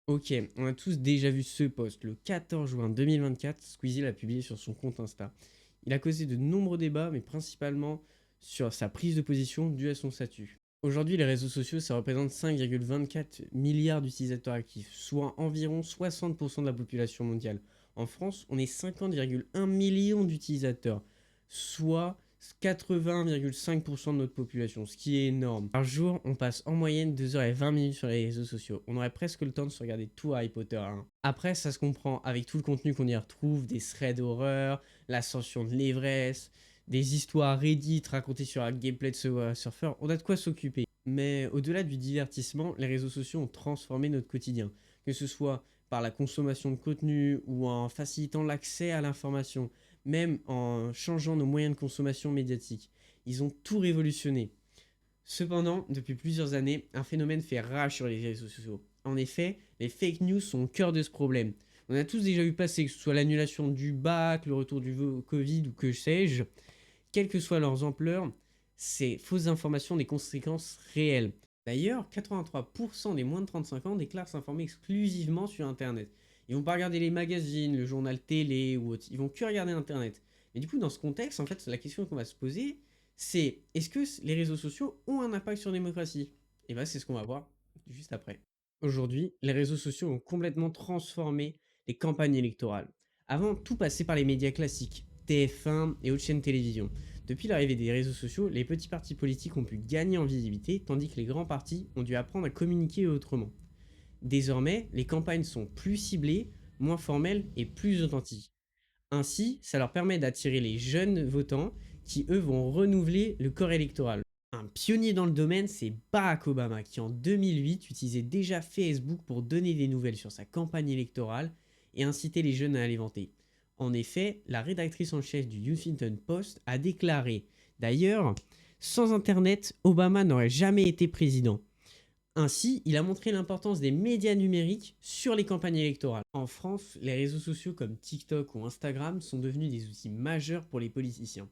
Ok, on a tous déjà vu ce post. Le 14 juin 2024, Squeezie l'a publié sur son compte Insta. Il a causé de nombreux débats, mais principalement sur sa prise de position due à son statut. Aujourd'hui, les réseaux sociaux, ça représente 5,24 milliards d'utilisateurs actifs, soit environ 60% de la population mondiale. En France, on est 50,1 millions d'utilisateurs, soit 80,5% de notre population, ce qui est énorme. Par jour, on passe en moyenne 2h20 sur les réseaux sociaux. On aurait presque le temps de se regarder tout Harry Potter 1. Après, ça se comprend avec tout le contenu qu'on y retrouve, des threads d'horreur, l'ascension de l'Everest, des histoires Reddit racontées sur un gameplay de Subway Surfer, on a de quoi s'occuper. Mais au-delà du divertissement, les réseaux sociaux ont transformé notre quotidien, que ce soit par la consommation de contenu ou en facilitant l'accès à l'information, même en changeant nos moyens de consommation médiatique. Ils ont tout révolutionné. Cependant, depuis plusieurs années, un phénomène fait rage sur les réseaux sociaux. En effet, les fake news sont au cœur de ce problème. On a tous déjà vu passer, que ce soit l'annulation du bac, le retour du Covid ou que sais-je, quelles que soient leurs ampleurs, ces fausses informations ont des conséquences réelles. D'ailleurs, 83% des moins de 35 ans déclarent s'informer exclusivement sur Internet. Ils vont pas regarder les magazines, le journal télé ou autre. Ils vont que regarder Internet. Et du coup, dans ce contexte, en fait, la question qu'on va se poser, c'est est-ce que les réseaux sociaux ont un impact sur la démocratie? Et bien, c'est ce qu'on va voir juste après. Aujourd'hui, les réseaux sociaux ont complètement transformé les campagnes électorales. Avant, tout passait par les médias classiques, TF1 et autres chaînes télévision. Depuis l'arrivée des réseaux sociaux, les petits partis politiques ont pu gagner en visibilité, tandis que les grands partis ont dû apprendre à communiquer autrement. Désormais, les campagnes sont plus ciblées, moins formelles et plus authentiques. Ainsi, ça leur permet d'attirer les jeunes votants qui, eux, vont renouveler le corps électoral. Un pionnier dans le domaine, c'est Barack Obama, qui en 2008 utilisait déjà Facebook pour donner des nouvelles sur sa campagne électorale et inciter les jeunes à aller voter. En effet, la rédactrice en chef du Huffington Post a déclaré d'ailleurs, sans Internet, Obama n'aurait jamais été président. Ainsi, il a montré l'importance des médias numériques sur les campagnes électorales. En France, les réseaux sociaux comme TikTok ou Instagram sont devenus des outils majeurs pour les politiciens.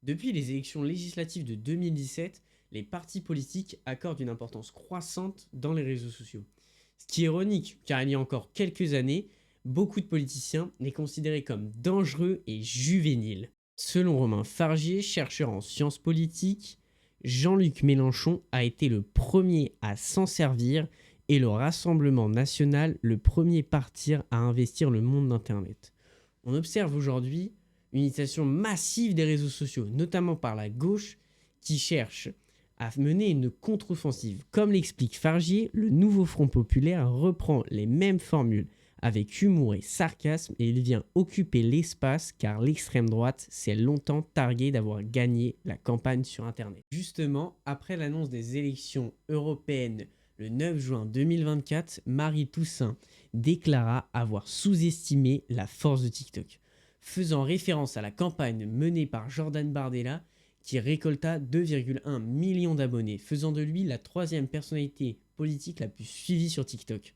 Depuis les élections législatives de 2017, les partis politiques accordent une importance croissante dans les réseaux sociaux. Ce qui est ironique, car il y a encore quelques années, beaucoup de politiciens les considéraient comme dangereux et juvéniles. Selon Romain Fargier, chercheur en sciences politiques, Jean-Luc Mélenchon a été le premier à s'en servir et le Rassemblement national le premier parti à investir le monde d'Internet. On observe aujourd'hui une utilisation massive des réseaux sociaux, notamment par la gauche, qui cherche à mener une contre-offensive. Comme l'explique Fargier, le nouveau Front populaire reprend les mêmes formules avec humour et sarcasme et il vient occuper l'espace car l'extrême droite s'est longtemps targuée d'avoir gagné la campagne sur Internet. Justement, après l'annonce des élections européennes le 9 juin 2024, Marie Toussaint déclara avoir sous-estimé la force de TikTok, faisant référence à la campagne menée par Jordan Bardella qui récolta 2,1 millions d'abonnés, faisant de lui la troisième personnalité politique la plus suivie sur TikTok,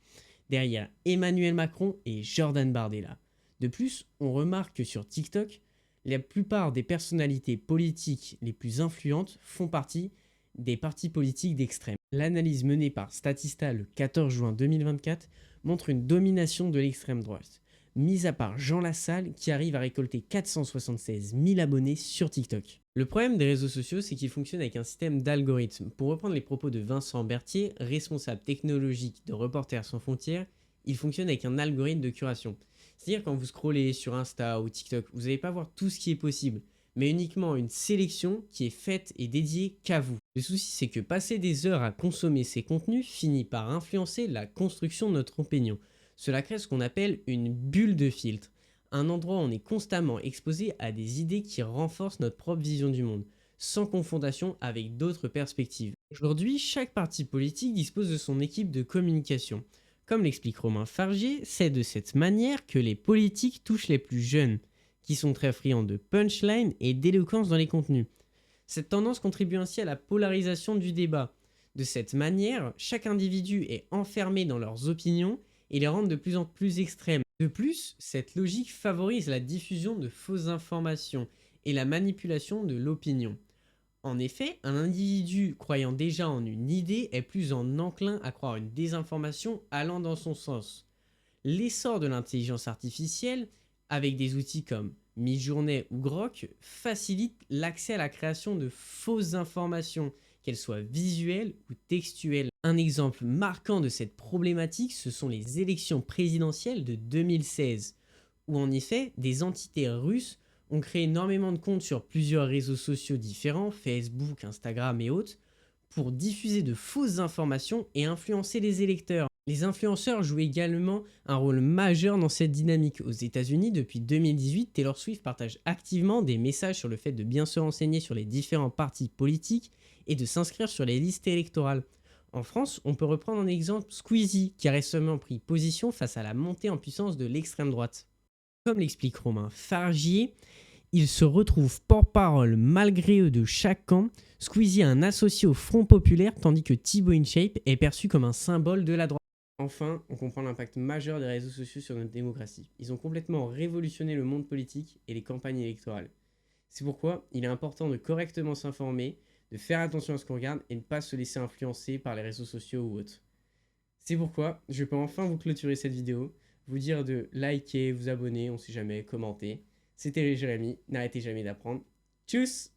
derrière Emmanuel Macron et Jordan Bardella. De plus, on remarque que sur TikTok, la plupart des personnalités politiques les plus influentes font partie des partis politiques d'extrême. L'analyse menée par Statista le 14 juin 2024 montre une domination de l'extrême droite, mis à part Jean Lassalle qui arrive à récolter 476 000 abonnés sur TikTok. Le problème des réseaux sociaux, c'est qu'ils fonctionnent avec un système d'algorithmes. Pour reprendre les propos de Vincent Berthier, responsable technologique de Reporters sans frontières, il fonctionne avec un algorithme de curation. C'est-à-dire quand vous scrollez sur Insta ou TikTok, vous n'allez pas voir tout ce qui est possible, mais uniquement une sélection qui est faite et dédiée qu'à vous. Le souci, c'est que passer des heures à consommer ces contenus finit par influencer la construction de notre opinion. Cela crée ce qu'on appelle une bulle de filtre, un endroit où on est constamment exposé à des idées qui renforcent notre propre vision du monde, sans confrontation avec d'autres perspectives. Aujourd'hui, chaque parti politique dispose de son équipe de communication. Comme l'explique Romain Fargier, c'est de cette manière que les politiques touchent les plus jeunes, qui sont très friands de punchline et d'éloquence dans les contenus. Cette tendance contribue ainsi à la polarisation du débat. De cette manière, chaque individu est enfermé dans leurs opinions et les rend de plus en plus extrêmes. De plus, cette logique favorise la diffusion de fausses informations et la manipulation de l'opinion. En effet, un individu croyant déjà en une idée est plus enclin à croire une désinformation allant dans son sens. L'essor de l'intelligence artificielle, avec des outils comme Midjourney ou Grok, facilite l'accès à la création de fausses informations, qu'elles soient visuelles ou textuelles. Un exemple marquant de cette problématique, ce sont les élections présidentielles de 2016, où en effet, des entités russes ont créé énormément de comptes sur plusieurs réseaux sociaux différents, Facebook, Instagram et autres, pour diffuser de fausses informations et influencer les électeurs. Les influenceurs jouent également un rôle majeur dans cette dynamique. Aux États-Unis, depuis 2018, Taylor Swift partage activement des messages sur le fait de bien se renseigner sur les différents partis politiques et de s'inscrire sur les listes électorales. En France, on peut reprendre en exemple Squeezie, qui a récemment pris position face à la montée en puissance de l'extrême droite. Comme l'explique Romain Fargier, ils se retrouvent porte-parole malgré eux de chaque camp. Squeezie est un associé au Front Populaire, tandis que Thibaut InShape est perçu comme un symbole de la droite. Enfin, on comprend l'impact majeur des réseaux sociaux sur notre démocratie. Ils ont complètement révolutionné le monde politique et les campagnes électorales. C'est pourquoi il est important de correctement s'informer, de faire attention à ce qu'on regarde et ne pas se laisser influencer par les réseaux sociaux ou autres. C'est pourquoi je peux enfin vous clôturer cette vidéo, vous dire de liker, vous abonner, on sait jamais, commenter. C'était Jérémy, n'arrêtez jamais d'apprendre. Tchuss!